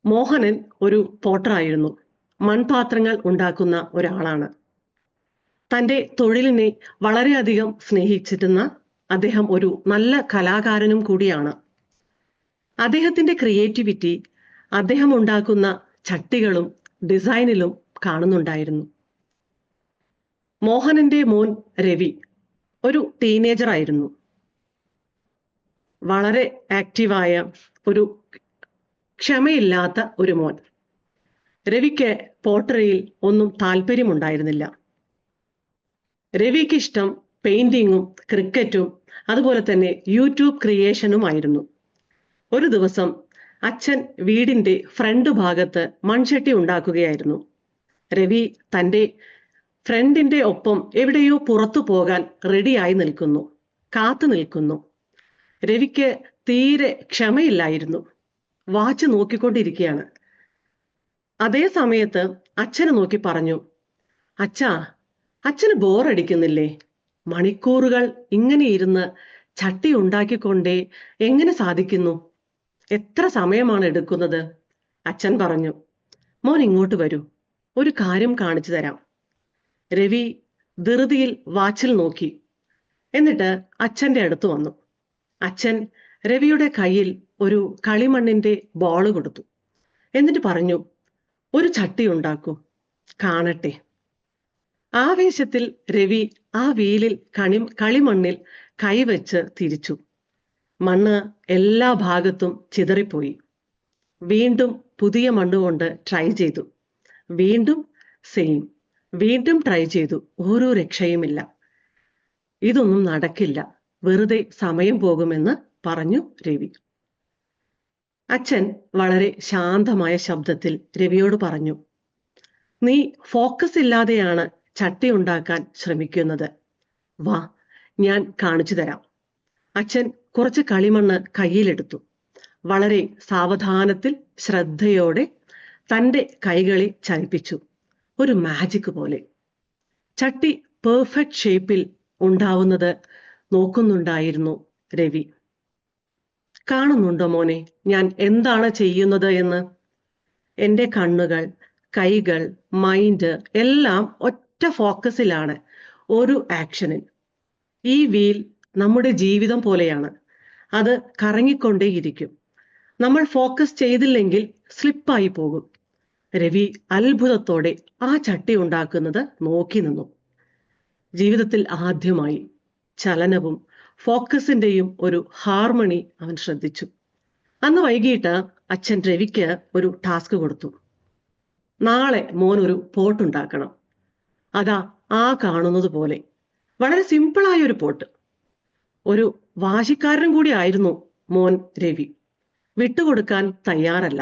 മോഹനൻ ഒരു പോട്ടറായിരുന്നു. മൺപാത്രങ്ങൾ ഉണ്ടാക്കുന്ന ഒരാളാണ്. തൻ്റെ തൊഴിലിനെ വളരെയധികം സ്നേഹിച്ചിരുന്ന അദ്ദേഹം ഒരു നല്ല കലാകാരനും കൂടിയാണ്. അദ്ദേഹത്തിൻ്റെ ക്രിയേറ്റിവിറ്റി അദ്ദേഹം ഉണ്ടാക്കുന്ന ചട്ടികളും ഡിസൈനിലും കാണുന്നുണ്ടായിരുന്നു. മോഹനന്റെ മോൻ രവി ഒരു ടീനേജർ ആയിരുന്നു. വളരെ ആക്റ്റീവായ ഒരു ക്ഷമയില്ലാത്ത ഒരു മോൻ. രവിക്ക് പോട്ടറിയിൽ ഒന്നും താല്പര്യമുണ്ടായിരുന്നില്ല. രവിക്ക് ഇഷ്ടം പെയിന്റിങ്ങും ക്രിക്കറ്റും അതുപോലെ തന്നെ യൂട്യൂബ് ക്രിയേഷനുമായിരുന്നു. ഒരു ദിവസം അച്ഛൻ വീടിന്റെ ഫ്രണ്ട് ഭാഗത്ത് മൺചട്ടി ഉണ്ടാക്കുകയായിരുന്നു. രവി തൻ്റെ ഫ്രണ്ടിന്റെ ഒപ്പം എവിടെയോ പുറത്തു പോകാൻ റെഡിയായി നിൽക്കുന്നു, കാത്തു നിൽക്കുന്നു. രവിക്ക് തീരെ ക്ഷമയില്ലായിരുന്നു. വാച്ച് നോക്കിക്കൊണ്ടിരിക്കുകയാണ്. അതേ സമയത്ത് അച്ഛനെ നോക്കി പറഞ്ഞു, അച്ഛാ, അച്ഛന് ബോറടിക്കുന്നില്ലേ? മണിക്കൂറുകൾ ഇങ്ങനെ ഇരുന്ന് ചട്ടി ഉണ്ടാക്കിക്കൊണ്ടേ എങ്ങനെ സാധിക്കുന്നു? എത്ര സമയമാണ് എടുക്കുന്നത്? അച്ഛൻ പറഞ്ഞു, മോൻ ഇങ്ങോട്ട് വരൂ, ഒരു കാര്യം കാണിച്ചു തരാം. രവി ധൃതിയിൽ വാച്ചിൽ നോക്കി. എന്നിട്ട് അച്ഛൻ്റെ അടുത്ത് വന്നു. അച്ഛൻ രവിയുടെ കയ്യിൽ ഒരു കളിമണ്ണിന്റെ ബോൾ കൊടുത്തു. എന്നിട്ട് പറഞ്ഞു, ഒരു ചട്ടി ഉണ്ടാക്കൂ, കാണട്ടെ. ആവേശത്തിൽ രവി ആ വീലിൽ കളിമണ്ണിൽ കൈവച്ച് തിരിച്ചു. മണ്ണ് എല്ലാ ഭാഗത്തും ചിതറിപ്പോയി. വീണ്ടും പുതിയ മണ്ണ് കൊണ്ട് ട്രൈ ചെയ്തു. വീണ്ടും സെയിം. വീണ്ടും ട്രൈ ചെയ്തു. ഒരു രക്ഷയുമില്ല. ഇതൊന്നും നടക്കില്ല, വെറുതെ സമയം പോകുമെന്ന് പറഞ്ഞു രവി. അച്ഛൻ വളരെ ശാന്തമായ ശബ്ദത്തിൽ രവിയോട് പറഞ്ഞു, നീ ഫോക്കസ് ഇല്ലാതെയാണ് ചട്ടി ഉണ്ടാക്കാൻ ശ്രമിക്കുന്നത്. വാ, ഞാൻ കാണിച്ചു തരാം. അച്ഛൻ കുറച്ച് കളിമണ്ണ് കയ്യിലെടുത്തു. വളരെ സാവധാനത്തിൽ ശ്രദ്ധയോടെ തൻ്റെ കൈകളെ ചലിപ്പിച്ചു. ഒരു മാജിക് പോലെ ചട്ടി പെർഫെക്റ്റ് ഷേപ്പിൽ ഉണ്ടാവുന്നത് നോക്കുന്നുണ്ടായിരുന്നു രവി. കാണുന്നുണ്ടോ മോനെ, ഞാൻ എന്താണ് ചെയ്യുന്നത് എന്ന്? എൻ്റെ കണ്ണുകൾ, കൈകൾ, മൈൻഡ് എല്ലാം ഒറ്റ ഫോക്കസിലാണ്, ഒരു ആക്ഷനിൽ. ഈ വീൽ നമ്മുടെ ജീവിതം പോലെയാണ്. അത് കറങ്ങിക്കൊണ്ടേയിരിക്കും. നമ്മൾ ഫോക്കസ് ചെയ്തില്ലെങ്കിൽ സ്ലിപ്പായി പോകും. രവി അത്ഭുതത്തോടെ ആ ചട്ടി ഉണ്ടാക്കുന്നത് നോക്കി നിന്നു. ജീവിതത്തിൽ ആദ്യമായി ചലനവും ഫോക്കസിന്റെയും ഒരു ഹാർമണി അവൻ ശ്രദ്ധിച്ചു. അന്ന് വൈകിട്ട് അച്ഛൻ രവിക്ക് ഒരു ടാസ്ക് കൊടുത്തു. നാളെ മോൻ ഒരു പോട്ടുണ്ടാക്കണം. അതാ ആ കാണുന്നത് പോലെ. വളരെ സിമ്പിളായ ഒരു പോട്ട്. ഒരു വാശിക്കാരനും കൂടി ആയിരുന്നു മോൻ രവി. വിട്ടുകൊടുക്കാൻ തയ്യാറല്ല.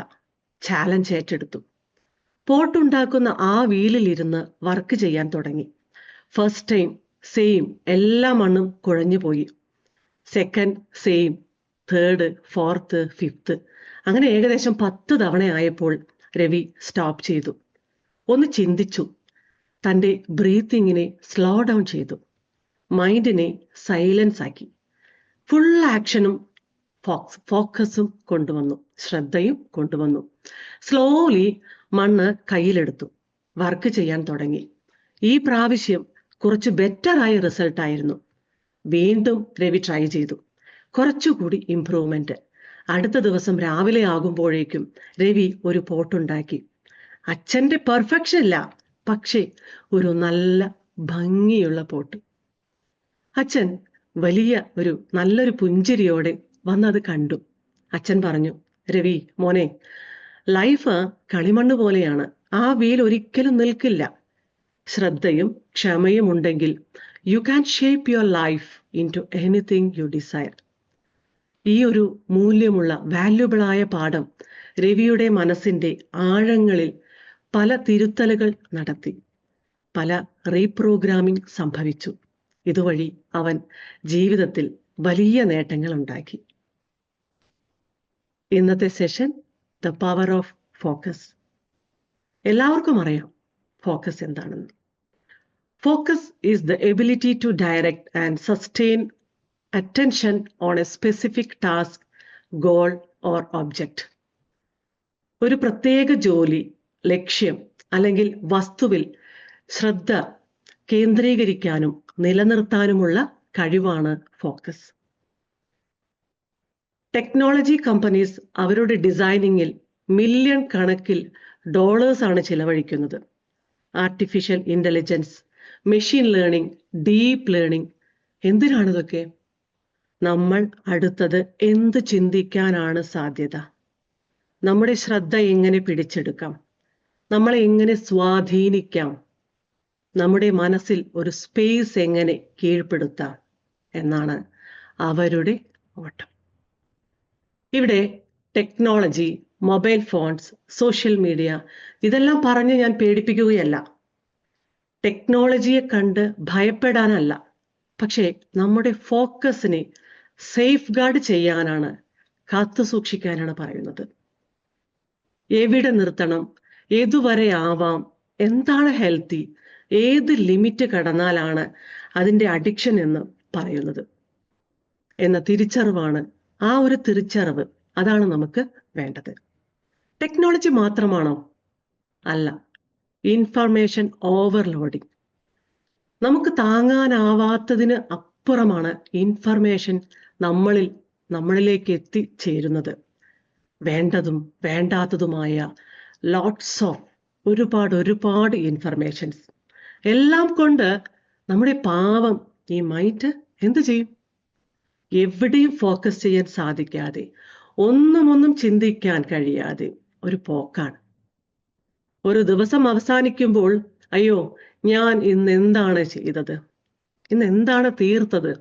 ചാലഞ്ച് ഏറ്റെടുത്തു. പോട്ടുണ്ടാക്കുന്ന ആ വീലിലിരുന്ന് വർക്ക് ചെയ്യാൻ തുടങ്ങി. ഫസ്റ്റ് ടൈം സെയിം, എല്ലാ മണ്ണും കുഴഞ്ഞുപോയി. Second same, third, fourth, fifth, അങ്ങനെ ഏകദേശം 10 തവണ ആയപ്പോൾ രവി സ്റ്റോപ്പ് ചെയ്തു. ഒന്ന് ചിന്തിച്ചു. തൻ്റെ ബ്രീത്തിങ്ങിനെ സ്ലോ ഡൗൺ ചെയ്തു. മൈൻഡിനെ സൈലൻസ് ആക്കി. ഫുൾ ആക്ഷനും ഫോക്കസും കൊണ്ടുവന്നു, ശ്രദ്ധയും കൊണ്ടുവന്നു. സ്ലോലി മണ്ണ് കയ്യിലെടുത്തു. വർക്ക് ചെയ്യാൻ തുടങ്ങി. ഈ പ്രാവശ്യം കുറച്ച് ബെറ്ററായ റിസൾട്ട് ആയിരുന്നു. വീണ്ടും രവി ട്രൈ ചെയ്തു. കുറച്ചുകൂടി ഇംപ്രൂവ്മെന്റ്. അടുത്ത ദിവസം രാവിലെ ആകുമ്പോഴേക്കും രവി ഒരു പോട്ടുണ്ടാക്കി. അച്ഛൻ്റെ പെർഫെക്ഷൻ ഇല്ല, പക്ഷേ ഒരു നല്ല ഭംഗിയുള്ള പോട്ട്. അച്ഛൻ നല്ലൊരു പുഞ്ചിരിയോടെ വന്നത് കണ്ടു. അച്ഛൻ പറഞ്ഞു, രവി മോനെ, ലൈഫ് കളിമണ്ണ് പോലെയാണ്. ആ വീൽ ഒരിക്കലും നിൽക്കില്ല. ശ്രദ്ധയും ക്ഷമയും ഉണ്ടെങ്കിൽ you can shape your life into anything you desire. ഈ ഒരു മൂല്യമുള്ള വാല്യുബിളായ പാഠം രവിയുടെ മനസ്സിന്റെ ആഴങ്ങളിൽ പല തിരുത്തലുകൾ നടത്തി. പല റീപ്രോഗ്രാമിംഗ് സംഭവിച്ചു. ഇതുവഴി അവൻ ജീവിതത്തിൽ വലിയ നേട്ടങ്ങൾ ഉണ്ടാക്കി. ഇന്നത്തെ session the power of focus. എല്ലാവർക്കും അറിയാം ഫോക്കസ് എന്താണെന്ന്. Focus is the ability to direct and sustain attention on a specific task, goal, or object. ഒരു പ്രത്യേക ജോലി, ലക്ഷ്യം അല്ലെങ്കിൽ വസ്തുവിൽ ശ്രദ്ധ കേന്ദ്രീകരിക്കാനും നിലനിർത്താനുമുള്ള കഴിവാണ് ഫോക്കസ്. ടെക്നോളജി കമ്പനീസ് അവരുടെ ഡിസൈനിങ്ങിൽ മില്യൺ കണക്കിൽ ഡോളേഴ്സ് ആണ് ചിലവഴിക്കുന്നത്. Artificial intelligence, machine learning, deep learning. എന്തിനാണിതൊക്കെ? നമ്മൾ അടുത്തത് എന്ത് ചിന്തിക്കാനാണ് സാധ്യത? നമ്മുടെ ശ്രദ്ധ എങ്ങനെ പിടിച്ചെടുക്കാം? നമ്മളെ എങ്ങനെ സ്വാധീനിക്കാം? നമ്മുടെ മനസ്സിൽ ഒരു സ്പേസ് എങ്ങനെ കീഴ്പ്പെടുത്താം എന്നാണ് അവരുടെ ഓട്ടം. ഇവിടെ technology, mobile phones, social media ഇതെല്ലാം പറഞ്ഞ് ഞാൻ പേടിപ്പിക്കുകയല്ല. ടെക്നോളജിയെ കണ്ട് ഭയപ്പെടാനല്ല. പക്ഷേ നമ്മുടെ ഫോക്കസിനെ സേഫ് ഗാർഡ് ചെയ്യാനാണ്, കാത്തു സൂക്ഷിക്കാനാണ് പറയുന്നത്. എവിടെ നിർത്തണം, ഏതുവരെ ആവാം, എന്താണ് ഹെൽത്തി, ഏത് ലിമിറ്റ് കടന്നാലാണ് അതിൻ്റെ അഡിക്ഷൻ എന്ന് പറയുന്നത് എന്ന തിരിച്ചറിവാണ്. ആ ഒരു തിരിച്ചറിവ് അതാണ് നമുക്ക് വേണ്ടത്. ടെക്നോളജി മാത്രമാണോ? അല്ല. Information overloading. നമുക്ക് താങ്ങാനാവാത്തതിന് അപ്പുറമാണ് ഇൻഫർമേഷൻ നമ്മളിലേക്ക് എത്തിച്ചേരുന്നത്. വേണ്ടതും വേണ്ടാത്തതുമായ ലോട്ട്സ് ഓഫ് ഒരുപാട് ഇൻഫർമേഷൻസ് എല്ലാം കൊണ്ട് നമ്മുടെ പാവം ഈ മൈൻഡ് എന്ത് ചെയ്യും? എവിടെയും ഫോക്കസ് ചെയ്യാൻ സാധിക്കാതെ, ഒന്നും ചിന്തിക്കാൻ കഴിയാതെ ഒരു പോക്കാണ്. ഒരു ദിവസം അവസാനിക്കുമ്പോൾ അയ്യോ, ഞാൻ ഇന്ന് എന്താണ് ചെയ്തത്, ഇന്ന് എന്താണ് തീർത്തത്,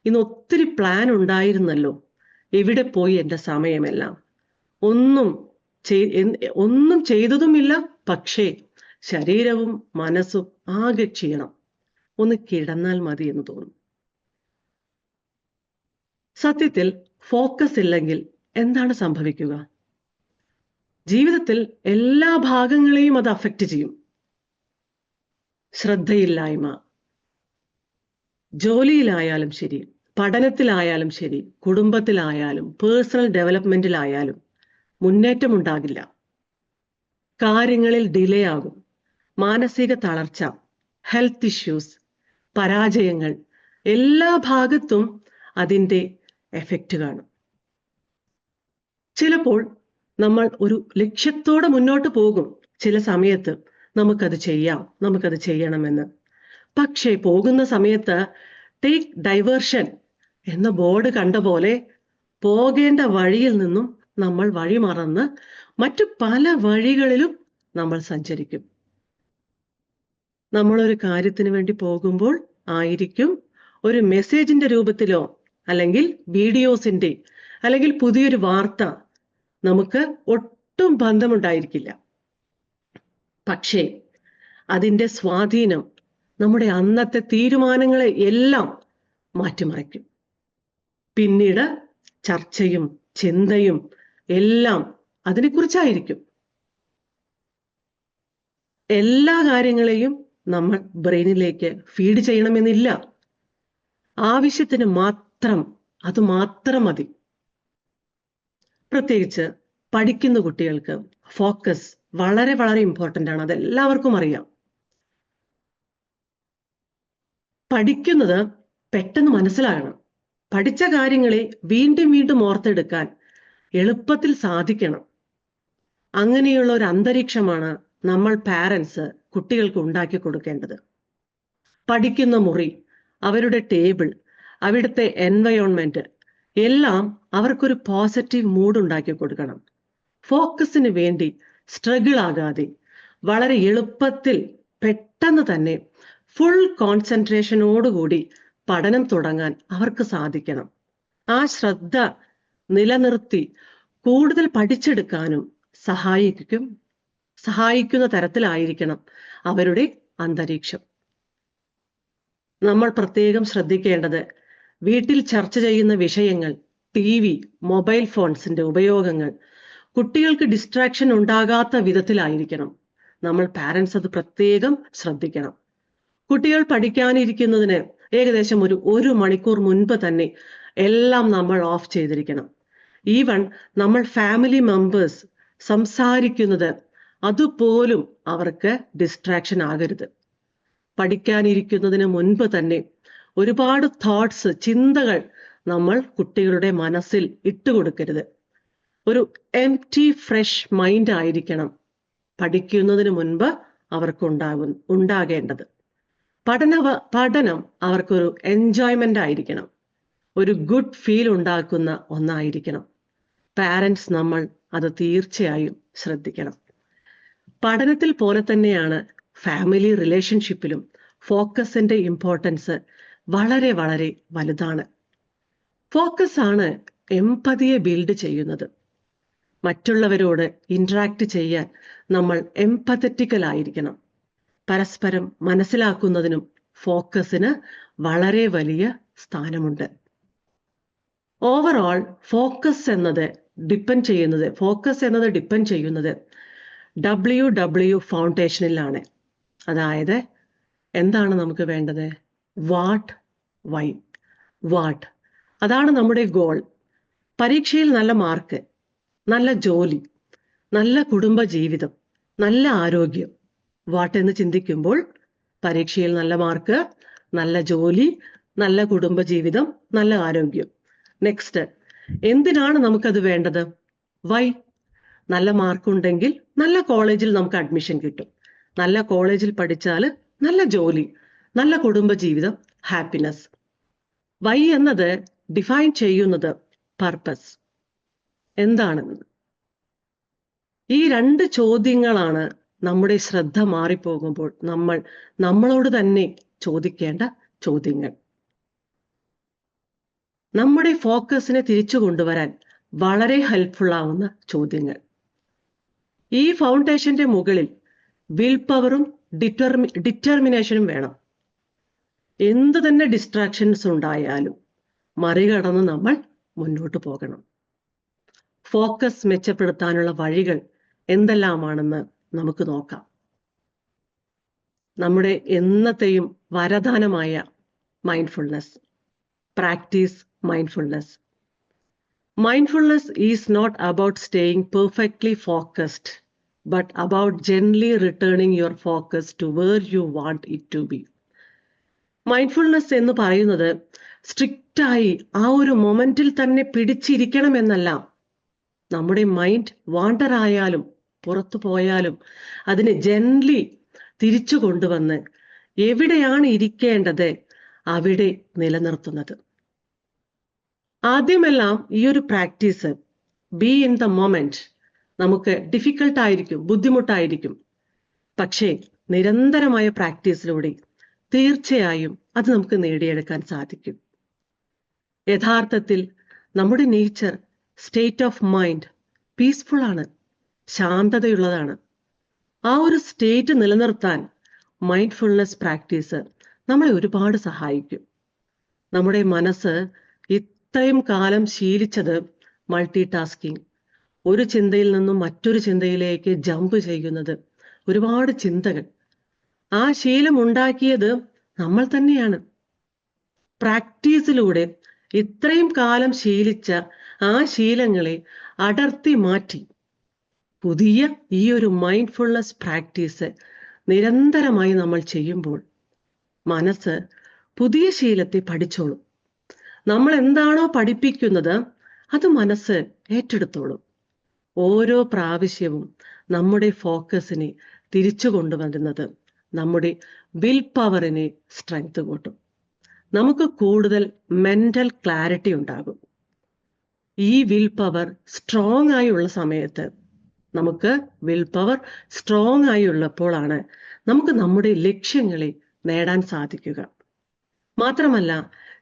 ഇന്ന് ഒത്തിരി പ്ലാൻ ഉണ്ടായിരുന്നല്ലോ, എവിടെ പോയി എൻ്റെ സമയമെല്ലാം? ഒന്നും ചെയ്തതുമില്ല, പക്ഷേ ശരീരവും മനസ്സും ആകെ ക്ഷീണം. ഒന്ന് കിടന്നാൽ മതി എന്ന് തോന്നും. സത്യത്തിൽ ഫോക്കസ് ഇല്ലെങ്കിൽ എന്താണ് സംഭവിക്കുക? ജീവിതത്തിൽ എല്ലാ ഭാഗങ്ങളെയും അത് അഫക്റ്റ് ചെയ്യും. ശ്രദ്ധയില്ലായ്മ, ജോലിയിലായാലും ശരി, പഠനത്തിലായാലും ശരി, കുടുംബത്തിലായാലും പേഴ്സണൽ ഡെവലപ്മെന്റിലായാലും മുന്നേറ്റം ഉണ്ടാകില്ല. കാര്യങ്ങളിൽ ഡിലേ ആകും. മാനസിക തളർച്ച, ഹെൽത്ത് ഇഷ്യൂസ്, പരാജയങ്ങൾ, എല്ലാ ഭാഗത്തും അതിൻ്റെ എഫക്റ്റ് കാണും. ചിലപ്പോൾ നമ്മൾ ഒരു ലക്ഷ്യത്തോടെ മുന്നോട്ട് പോകും. ചില സമയത്ത് നമുക്കത് ചെയ്യണമെന്ന്. പക്ഷേ പോകുന്ന സമയത്ത് ടേക്ക് ഡൈവേർഷൻ എന്ന ബോർഡ് കണ്ട പോലെ പോകേണ്ട വഴിയിൽ നിന്നും നമ്മൾ വഴിമറന്ന് മറ്റു പല വഴികളിലും നമ്മൾ സഞ്ചരിക്കും. നമ്മളൊരു കാര്യത്തിന് വേണ്ടി പോകുമ്പോൾ ആയിരിക്കും ഒരു മെസ്സേജിന്റെ രൂപത്തിലോ അല്ലെങ്കിൽ വീഡിയോസിന്റെ അല്ലെങ്കിൽ പുതിയൊരു വാർത്ത നമുക്ക് ഒട്ടും ബന്ധമുണ്ടായിരിക്കില്ല. പക്ഷേ അതിൻ്റെ സ്വാധീനം നമ്മുടെ അന്നത്തെ തീരുമാനങ്ങളെ എല്ലാം മാറ്റിമറിക്കും. പിന്നീട് ചർച്ചയും ചിന്തയും എല്ലാം അതിനെക്കുറിച്ചായിരിക്കും. എല്ലാ കാര്യങ്ങളെയും നമ്മൾ ബ്രെയിനിലേക്ക് ഫീഡ് ചെയ്യണമെന്നില്ല. ആവശ്യത്തിന് അത് മാത്രം മതി. പ്രത്യേകിച്ച് പഠിക്കുന്ന കുട്ടികൾക്ക് ഫോക്കസ് വളരെ ഇമ്പോർട്ടൻ്റ് ആണ്. അതെല്ലാവർക്കും അറിയാം. പഠിക്കുന്നത് പെട്ടെന്ന് മനസ്സിലാകണം. പഠിച്ച കാര്യങ്ങളെ വീണ്ടും ഓർത്തെടുക്കാൻ എളുപ്പത്തിൽ സാധിക്കണം. അങ്ങനെയുള്ള ഒരു അന്തരീക്ഷമാണ് നമ്മൾ പാരൻസ് കുട്ടികൾക്ക് ഉണ്ടാക്കി കൊടുക്കേണ്ടത്. പഠിക്കുന്ന മുറി, അവരുടെ ടേബിൾ, അവിടുത്തെ എൻവയോൺമെന്റ് എല്ലാം അവർക്കൊരു പോസിറ്റീവ് മൂഡ് ഉണ്ടാക്കി കൊടുക്കണം. ഫോക്കസിന് വേണ്ടി സ്ട്രഗിൾ ആകാതെ വളരെ എളുപ്പത്തിൽ പെട്ടെന്ന് തന്നെ ഫുൾ കോൺസെൻട്രേഷനോടുകൂടി പഠനം തുടങ്ങാൻ അവർക്ക് സാധിക്കണം. ആ ശ്രദ്ധ നിലനിർത്തി കൂടുതൽ പഠിച്ചെടുക്കാനും സഹായിക്കുന്ന തരത്തിലായിരിക്കണം അവരുടെ അന്തരീക്ഷം. നമ്മൾ പ്രത്യേകം ശ്രദ്ധിക്കേണ്ടത് വീട്ടിൽ ചർച്ച ചെയ്യുന്ന വിഷയങ്ങൾ, TV, മൊബൈൽ ഫോൺസിന്റെ ഉപയോഗങ്ങൾ കുട്ടികൾക്ക് ഡിസ്ട്രാക്ഷൻ ഉണ്ടാകാത്ത വിധത്തിലായിരിക്കണം. നമ്മൾ പാരൻസ് അത് പ്രത്യേകം ശ്രദ്ധിക്കണം. കുട്ടികൾ പഠിക്കാനിരിക്കുന്നതിന് ഏകദേശം ഒരു മണിക്കൂർ മുൻപ് തന്നെ എല്ലാം നമ്മൾ ഓഫ് ചെയ്തിരിക്കണം. ഈവൻ നമ്മൾ ഫാമിലി മെമ്പേഴ്സ് സംസാരിക്കുന്നത് അതുപോലും അവർക്ക് ഡിസ്ട്രാക്ഷൻ ആകരുത്. പഠിക്കാനിരിക്കുന്നതിന് മുൻപ് തന്നെ ഒരുപാട് തോട്ട്സ്, ചിന്തകൾ നമ്മൾ കുട്ടികളുടെ മനസ്സിൽ ഇട്ടുകൊടുക്കരുത്. ഒരു എംപ്റ്റി ഫ്രഷ് മൈൻഡ് ആയിരിക്കണം പഠിക്കുന്നതിന് മുൻപ് അവർക്ക് ഉണ്ടാകേണ്ടത്. പഠനം അവർക്കൊരു എൻജോയ്മെന്റ് ആയിരിക്കണം, ഒരു ഗുഡ് ഫീൽ ഉണ്ടാക്കുന്ന ഒന്നായിരിക്കണം. പാരൻസ് നമ്മൾ അത് തീർച്ചയായും ശ്രദ്ധിക്കണം. പഠനത്തിൽ പോലെ തന്നെയാണ് ഫാമിലി റിലേഷൻഷിപ്പിലും ഫോക്കസിന്റെ ഇമ്പോർട്ടൻസ് വളരെ വളരെ വലുതാണ്. ഫോക്കസ് ആണ് എംപതിയെ ബിൽഡ് ചെയ്യുന്നത്. മറ്റുള്ളവരോട് ഇന്ററാക്ട് ചെയ്യാൻ നമ്മൾ എംപതറ്റിക്കൽ ആയിരിക്കണം. പരസ്പരം മനസ്സിലാക്കുന്നതിനും ഫോക്കസിന് വളരെ വലിയ സ്ഥാനമുണ്ട്. ഓവറോൾ ഫോക്കസ് എന്നത് ഡിപ്പെൻഡ് ചെയ്യുന്നത് WW ഫൗണ്ടേഷനിലാണ്. അതായത് എന്താണ് നമുക്ക് വേണ്ടത്? What, Y. വാട്ട്, അതാണ് നമ്മുടെ ഗോൾ. പരീക്ഷയിൽ നല്ല മാർക്ക്, നല്ല ജോലി, നല്ല കുടുംബ ജീവിതം, നല്ല ആരോഗ്യം. വാട്ട് എന്ന് ചിന്തിക്കുമ്പോൾ പരീക്ഷയിൽ നല്ല മാർക്ക്, നല്ല ജോലി, നല്ല കുടുംബ ജീവിതം, നല്ല ആരോഗ്യം. നെക്സ്റ്റ്, എന്തിനാണ് നമുക്കത് വേണ്ടത്? വൈ. നല്ല മാർക്ക് ഉണ്ടെങ്കിൽ നല്ല കോളേജിൽ നമുക്ക് അഡ്മിഷൻ കിട്ടും. നല്ല കോളേജിൽ പഠിച്ചാൽ നല്ല ജോലി, നല്ല കുടുംബ ജീവിതം, ഹാപ്പിനെസ്. വൈ എന്നത് ഡിഫൈൻ ചെയ്യുന്നത് പർപ്പസ് എന്താണെന്ന്. ഈ രണ്ട് ചോദ്യങ്ങളാണ് നമ്മുടെ ശ്രദ്ധ മാറിപ്പോകുമ്പോൾ നമ്മൾ നമ്മളോട് തന്നെ ചോദിക്കേണ്ട ചോദ്യങ്ങൾ. നമ്മുടെ ഫോക്കസിനെ തിരിച്ചു കൊണ്ടുവരാൻ വളരെ ഹെൽപ്ഫുൾ ആവുന്ന ചോദ്യങ്ങൾ. ഈ ഫൗണ്ടേഷന്റെ മുകളിൽ വിൽ പവറും ഡിറ്റർമിനേഷനും വേണം. എന്തു തന്നെ ഡിസ്ട്രാക്ഷൻസ് ഉണ്ടായാലും മറികടന്ന് നമ്മൾ മുന്നോട്ട് പോകണം. ഫോക്കസ് മെച്ചപ്പെടുത്താനുള്ള വഴികൾ എന്തെല്ലാമാണെന്ന് നമുക്ക് നോക്കാം. നമ്മുടെ എന്നത്തെയും വരദാനമായ mindfulness. Practice mindfulness. Mindfulness is not about staying perfectly focused, but about gently returning your focus to where you want it to be. Mindfulness എന്ന് പറയുന്നത് സ്ട്രിക്റ്റായി ആ ഒരു മൊമെന്റിൽ തന്നെ പിടിച്ചിരിക്കണം എന്നല്ല. നമ്മുടെ മൈൻഡ് വാണ്ടർ ആയാലും പുറത്തു പോയാലും അതിനെ ജെന്റ്ലി തിരിച്ചു കൊണ്ടുവന്ന് എവിടെയാണ് ഇരിക്കേണ്ടത് അവിടെ നിലനിർത്തുന്നത്. ആദ്യമെല്ലാം ഈ ഒരു practice, be in the moment, നമുക്ക് ഡിഫിക്കൽട്ടായിരിക്കും, ബുദ്ധിമുട്ടായിരിക്കും. പക്ഷേ നിരന്തരമായ പ്രാക്ടീസിലൂടെ തീർച്ചയായും അത് നമുക്ക് നേടിയെടുക്കാൻ സാധിക്കും. യഥാർത്ഥത്തിൽ നമ്മുടെ nature, state of mind peaceful ആണ്, ശാന്തതയുള്ളതാണ്. ആ ഒരു സ്റ്റേറ്റ് നിലനിർത്താൻ മൈൻഡ്ഫുൾനെസ് പ്രാക്ടീസ് നമ്മളെ ഒരുപാട് സഹായിക്കും. നമ്മുടെ മനസ്സ് ഇത്രയും കാലം ശീലിച്ചത് മൾട്ടി ടാസ്കിങ്, ഒരു ചിന്തയിൽ നിന്നും മറ്റൊരു ചിന്തയിലേക്ക് ജമ്പ് ചെയ്യുന്നത്, ഒരുപാട് ചിന്തകൾ. ആ ശീലം ഉണ്ടാക്കിയത് നമ്മൾ തന്നെയാണ്. പ്രാക്ടീസിലൂടെ ഇത്രയും കാലം ശീലിച്ച ആ ശീലങ്ങളെ അടർത്തി മാറ്റി പുതിയ ഈ ഒരു മൈൻഡ്ഫുൾനെസ് പ്രാക്ടീസ് നിരന്തരമായി നമ്മൾ ചെയ്യുമ്പോൾ മനസ്സ് പുതിയ ശീലത്തെ പഠിച്ചോളും. നമ്മൾ എന്താണോ പഠിപ്പിക്കുന്നത് അത് മനസ്സ് ഏറ്റെടുത്തോളും. ഓരോ പ്രാവശ്യവും നമ്മുടെ ഫോക്കസിനെ തിരിച്ചു കൊണ്ടുവരുന്നത് നമ്മുടെ വിൽ പവറിനെ സ്ട്രെങ്ത് കൂട്ടും. നമുക്ക് കൂടുതൽ മെന്റൽ ക്ലാരിറ്റി ഉണ്ടാകും. ഈ വിൽ പവർ സ്ട്രോങ് ആയുള്ള സമയത്ത്, നമുക്ക് വിൽ പവർ സ്ട്രോങ് ആയി ഉള്ളപ്പോഴാണ് നമുക്ക് നമ്മുടെ ലക്ഷ്യങ്ങളെ നേടാൻ സാധിക്കുക. മാത്രമല്ല,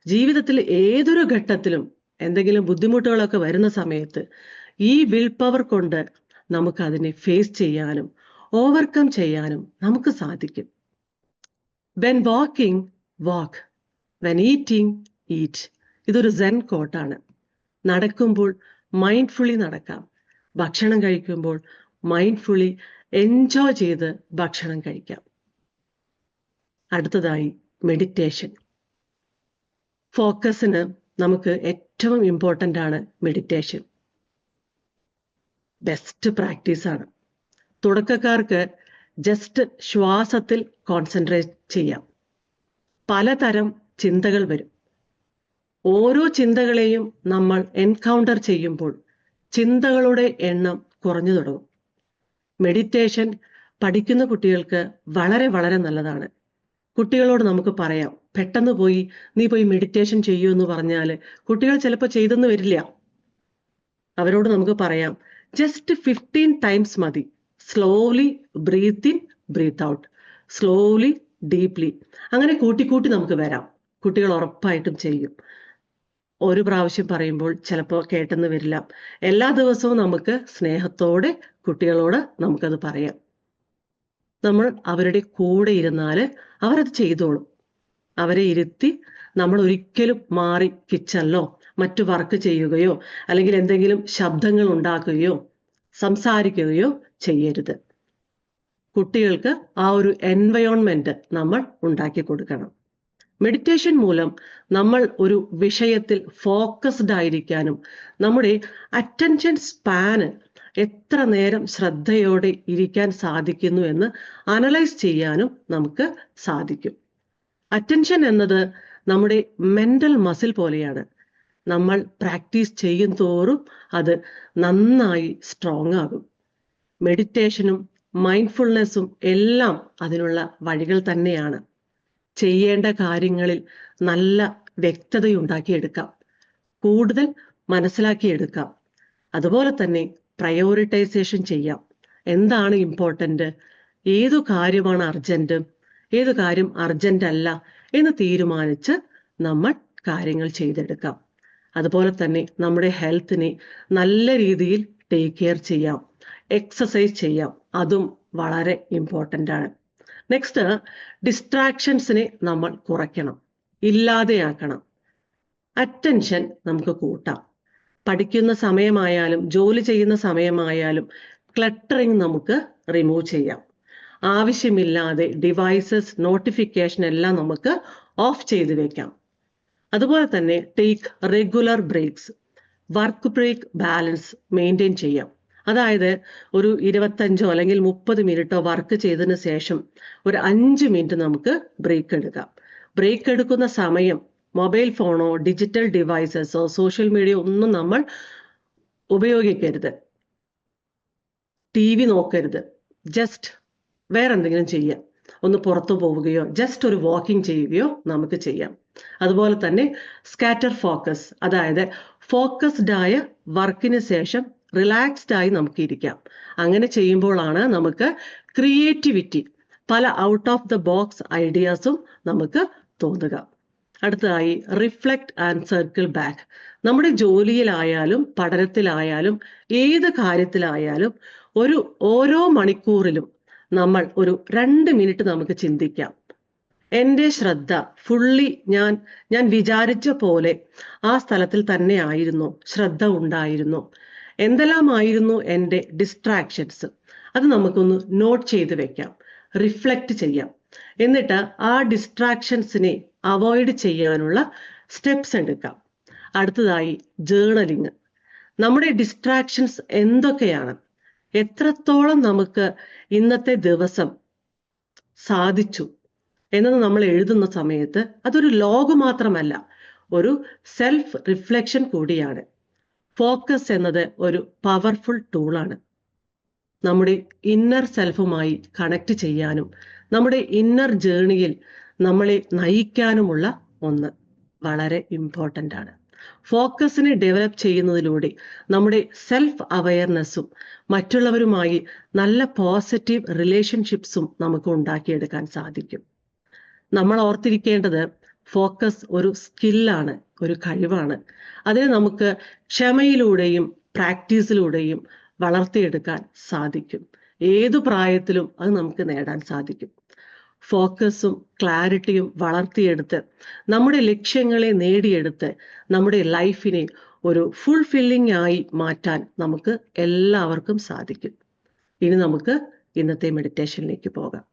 ജീവിതത്തിൽ ഏതൊരു ഘട്ടത്തിലും എന്തെങ്കിലും ബുദ്ധിമുട്ടുകളൊക്കെ വരുന്ന സമയത്ത് ഈ വിൽ പവർ കൊണ്ട് നമുക്ക് അതിനെ ഫേസ് ചെയ്യാനും ഓവർകം ചെയ്യാനും നമുക്ക് സാധിക്കും. When walking, walk. When eating, eat. ഇതൊരു സെൻ കോട്ടാണ്. നടക്കുമ്പോൾ മൈൻഡ്ഫുള്ളി നടക്കാം. ഭക്ഷണം കഴിക്കുമ്പോൾ മൈൻഡ്ഫുള്ളി എൻജോയ് ചെയ്ത് ഭക്ഷണം കഴിക്കാം. അടുത്തതായി മെഡിറ്റേഷൻ. ഫോക്കസിന് നമുക്ക് ഏറ്റവും ഇമ്പോർട്ടൻ്റ് ആണ് മെഡിറ്റേഷൻ. ബെസ്റ്റ് പ്രാക്ടീസാണ്. തുടക്കക്കാർക്ക് ജസ്റ്റ് ശ്വാസത്തിൽ കോൺസെൻട്രേറ്റ് ചെയ്യാം. പലതരം ചിന്തകൾ വരും. ഓരോ ചിന്തകളെയും നമ്മൾ എൻകൗണ്ടർ ചെയ്യുമ്പോൾ ചിന്തകളുടെ എണ്ണം കുറഞ്ഞു തുടങ്ങും. മെഡിറ്റേഷൻ പഠിക്കുന്ന കുട്ടികൾക്ക് വളരെ വളരെ നല്ലതാണ്. കുട്ടികളോട് നമുക്ക് പറയാം, പെട്ടെന്ന് നീ പോയി മെഡിറ്റേഷൻ ചെയ്യൂ എന്ന് പറഞ്ഞാൽ കുട്ടികൾ ചിലപ്പോൾ ചെയ്തെന്ന് വരില്ല. അവരോട് നമുക്ക് പറയാം, ജസ്റ്റ് 15 ടൈംസ് മതി. Slowly breathe in, breathe out, slowly, deeply, അങ്ങനെ കൂട്ടിക്കൂട്ടി നമുക്ക് വരാം. കുട്ടികൾ ഉറപ്പായിട്ടും ചെയ്യും. ഒരു പ്രാവശ്യം പറയുമ്പോൾ ചിലപ്പോൾ കേട്ടെന്ന് വരില്ല. എല്ലാ ദിവസവും നമുക്ക് സ്നേഹത്തോടെ കുട്ടികളോട് നമുക്കത് പറയാം. നമ്മൾ അവരുടെ കൂടെ ഇരുന്നാൽ അവരത് ചെയ്തോളും. അവരെ ഇരുത്തി നമ്മൾ ഒരിക്കലും മാറി കിച്ചണിലോ മറ്റു വർക്ക് ചെയ്യുകയോ അല്ലെങ്കിൽ എന്തെങ്കിലും ശബ്ദങ്ങൾ ഉണ്ടാക്കുകയോ സംസാരിക്കുകയോ ചെയ്യരുത്. കുട്ടികൾക്ക് ആ ഒരു എൻവയോൺമെന്റ് നമ്മൾ ഉണ്ടാക്കി കൊടുക്കണം. മെഡിറ്റേഷൻ മൂലം നമ്മൾ ഒരു വിഷയത്തിൽ ഫോക്കസ്ഡ് ആയിരിക്കാനും നമ്മുടെ അറ്റൻഷൻ സ്പാന് എത്ര നേരം ശ്രദ്ധയോടെ ഇരിക്കാൻ സാധിക്കുന്നു എന്ന് അനലൈസ് ചെയ്യാനും നമുക്ക് സാധിക്കും. അറ്റൻഷൻ എന്നത് നമ്മുടെ മെന്റൽ മസിൽ പോലെയാണ്. നമ്മൾ പ്രാക്ടീസ് ചെയ്യും തോറും അത് നന്നായി സ്ട്രോങ് ആകും. മെഡിറ്റേഷനും മൈൻഡ്ഫുൾനെസ്സും എല്ലാം അതിനുള്ള വഴികൾ തന്നെയാണ്. ചെയ്യേണ്ട കാര്യങ്ങളിൽ നല്ല വ്യക്തതയുണ്ടാക്കിയെടുക്കാം, കൂടുതൽ മനസ്സിലാക്കിയെടുക്കാം. അതുപോലെ തന്നെ പ്രയോറിറ്റൈസേഷൻ ചെയ്യാം. എന്താണ് ഇമ്പോർട്ടൻ്റ്, ഏതു കാര്യമാണ് അർജന്റ്, ഏതു കാര്യം അർജന്റ് അല്ല എന്ന് തീരുമാനിച്ച് നമ്മൾ കാര്യങ്ങൾ ചെയ്തെടുക്കാം. അതുപോലെ തന്നെ നമ്മുടെ ഹെൽത്തിനെ നല്ല രീതിയിൽ ടേക്ക് കെയർ ചെയ്യാം, എക്സസൈസ് ചെയ്യാം. അതും വളരെ ഇമ്പോർട്ടൻ്റ് ആണ്. നെക്സ്റ്റ്, ഡിസ്ട്രാക്ഷൻസിനെ നമ്മൾ കുറയ്ക്കണം, ഇല്ലാതെയാക്കണം. അറ്റൻഷൻ നമുക്ക് കൂട്ടാം. പഠിക്കുന്ന സമയമായാലും ജോലി ചെയ്യുന്ന സമയമായാലും ക്ലട്ടറിങ് നമുക്ക് റിമൂവ് ചെയ്യാം. ആവശ്യമില്ലാതെ ഡിവൈസസ്, നോട്ടിഫിക്കേഷൻ എല്ലാം നമുക്ക് ഓഫ് ചെയ്ത് വെക്കാം. അതുപോലെ തന്നെ take regular breaks, work break balance maintain ചെയ്യാം. അതായത് ഒരു 25 അല്ലെങ്കിൽ 30 മിനിറ്റോ വർക്ക് ചെയ്തതിന് ശേഷം ഒരു 5 മിനിറ്റ് നമുക്ക് ബ്രേക്ക് എടുക്കാം. ബ്രേക്ക് എടുക്കുന്ന സമയം മൊബൈൽ ഫോണോ ഡിജിറ്റൽ ഡിവൈസസോ സോഷ്യൽ മീഡിയ ഒന്നും നമ്മൾ ഉപയോഗിക്കരുത്. TV നോക്കരുത്. ജസ്റ്റ് വേറെ എന്തെങ്കിലും ചെയ്യാം. ഒന്ന് പുറത്തു പോവുകയോ ജസ്റ്റ് ഒരു വാക്കിംഗ് ചെയ്യുകയോ നമുക്ക് ചെയ്യാം. അതുപോലെ തന്നെ സ്കാറ്റർ ഫോക്കസ്, അതായത് ഫോക്കസ്ഡ് ആയ വർക്കിന് ശേഷം റിലാക്സ്ഡ് ആയി നമുക്ക് ഇരിക്കാം. അങ്ങനെ ചെയ്യുമ്പോഴാണ് നമുക്ക് ക്രിയേറ്റിവിറ്റി, പല ഔട്ട് ഓഫ് ദ ബോക്സ് ഐഡിയാസും നമുക്ക് തോന്നുക. അടുത്തതായി റിഫ്ലക്ട് ആൻഡ് സർക്കിൾ ബാക്ക്. നമ്മുടെ ജോലിയിലായാലും പഠനത്തിലായാലും ഏത് കാര്യത്തിലായാലും ഓരോ മണിക്കൂറിലും നമ്മൾ ഒരു 2 മിനിറ്റ് നമുക്ക് ചിന്തിക്കാം. എൻ്റെ ശ്രദ്ധ ഫുള്ളി ഞാൻ വിചാരിച്ച പോലെ ആ സ്ഥലത്തിൽ തന്നെ ആയിരുന്നു, ശ്രദ്ധ ഉണ്ടായിരുന്നു, എന്തെല്ലാമായിരുന്നു എൻ്റെ ഡിസ്ട്രാക്ഷൻസ്, അത് നമുക്കൊന്ന് നോട്ട് ചെയ്ത് വെക്കാം, റിഫ്ലക്റ്റ് ചെയ്യാം. എന്നിട്ട് ആ ഡിസ്ട്രാക്ഷൻസിനെ അവോയ്ഡ് ചെയ്യാനുള്ള സ്റ്റെപ്സ് എടുക്കാം. അടുത്തതായി ജേർണലിങ്. നമ്മുടെ ഡിസ്ട്രാക്ഷൻസ് എന്തൊക്കെയാണ്, എത്രത്തോളം നമുക്ക് ഇന്നത്തെ ദിവസം സാധിച്ചു എന്നത് നമ്മൾ എഴുതുന്ന സമയത്ത് അതൊരു ലോഗ് മാത്രമല്ല, ഒരു സെൽഫ് റിഫ്ലക്ഷൻ കൂടിയാണ്. ഫോക്കസ് എന്നത് ഒരു പവർഫുൾ ടൂളാണ്. നമ്മുടെ ഇന്നർ സെൽഫുമായി കണക്ട് ചെയ്യാനും നമ്മുടെ ഇന്നർ ജേർണിയിൽ നമ്മളെ നയിക്കാനുമുള്ള ഒന്ന് വളരെ ഇമ്പോർട്ടൻ്റ് ആണ്. ഫോക്കസിനെ ഡെവലപ്പ് ചെയ്യുന്നതിലൂടെ നമ്മുടെ സെൽഫ് അവയർനെസ്സും മറ്റുള്ളവരുമായി നല്ല പോസിറ്റീവ് റിലേഷൻഷിപ്സും നമുക്ക് ഉണ്ടാക്കിയെടുക്കാൻ സാധിക്കും. നമ്മൾ ഓർത്തിരിക്കേണ്ടത് ഫോക്കസ് ഒരു സ്കില്ലാണ്, ഒരു കഴിവാണ്. അതിനെ നമുക്ക് ക്ഷമയിലൂടെയും പ്രാക്ടീസിലൂടെയും വളർത്തിയെടുക്കാൻ സാധിക്കും. ഏതു പ്രായത്തിലും അത് നമുക്ക് നേടാൻ സാധിക്കും. ഫോക്കസും ക്ലാരിറ്റിയും വളർത്തിയെടുത്ത് നമ്മുടെ ലക്ഷ്യങ്ങളെ നേടിയെടുത്ത് നമ്മുടെ ലൈഫിനെ ഒരു ഫുൾഫില്ലിംഗ് ആയി മാറ്റാൻ നമുക്ക് എല്ലാവർക്കും സാധിക്കും. ഇനി നമുക്ക് ഇന്നത്തെ മെഡിറ്റേഷനിലേക്ക് പോകാം.